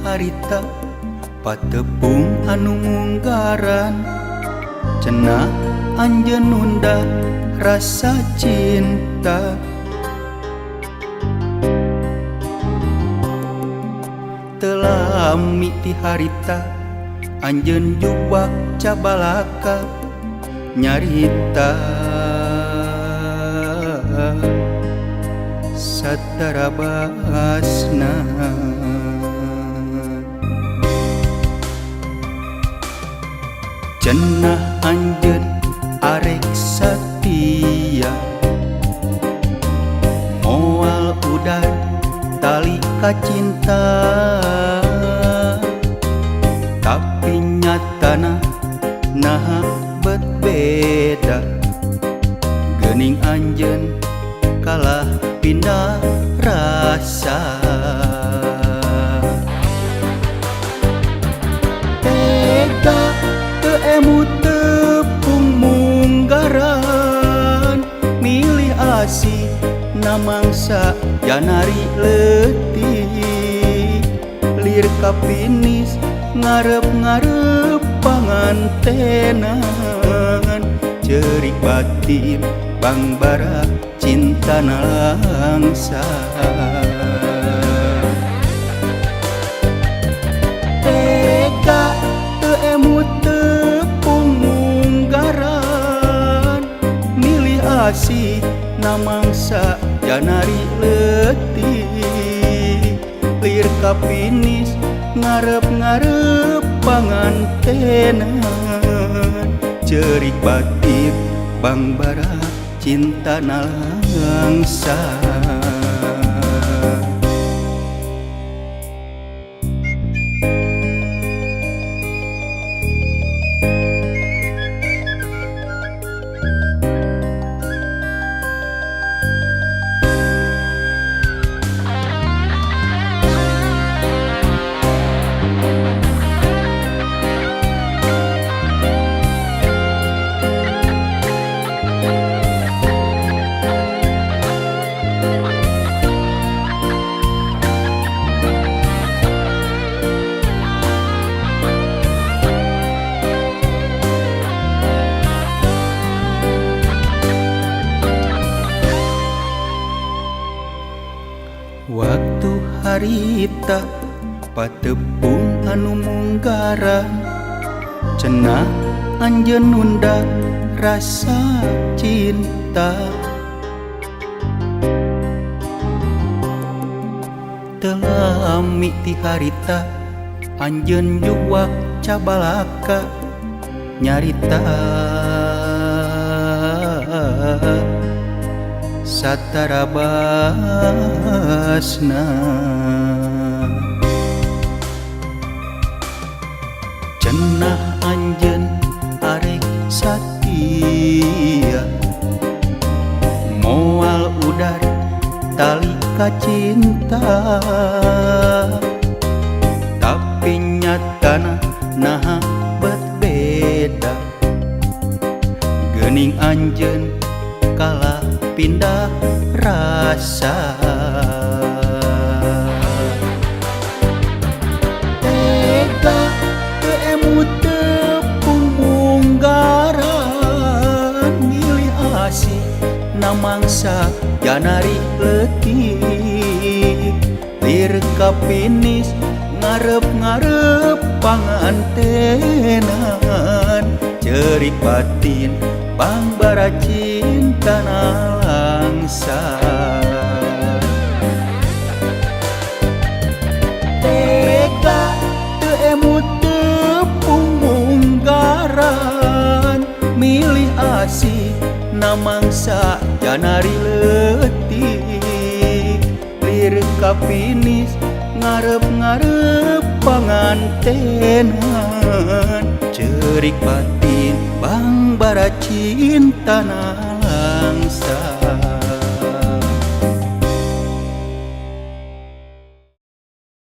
harita patepung anu munggaran cenah anjeun nunda rasa cinta. Telami ti harita anjeun jubak cabalaka nyarita satarabasna. Cenah anjeun arek satia moal udar tali kacinta, tapi nyatana naha bet beda. Geuning anjeun kalah pindah rasa. Tega teu emu tepung munggaran milih asih namangsa janari leutik lir ka finish ngarep-ngarep pangantenan ceurik batin bangbara cinta nalangsa. Tega teu emu tepung munggaran milih asih namangsa janari leutik lir ka finish ngarep-ngarep pangantenan ceurik batin bangbara cinta nalangsa. Waktu harita patepung anu munggaran cenah anjeun nunda rasa cinta. Telami ti harita anjeun juwak cabalaka nyarita satarabasna. Cenah anjeun arek satia moal udar tali kacinta, tapi nyatana naha bet beda. Geuning anjeun kalah pindah rasa. Tega teu emu tepung munggaran milih asih namangsa janari leutik lir ka finish ngarep-ngarep pangantenan ceurik batin bangbara cinta nalangsa. Tega teu emu tepung munggaran milih asih namangsa janari leutik lir ka finish ngarep-ngarep pangantenan ceurik batin bangbara cinta nalangsa.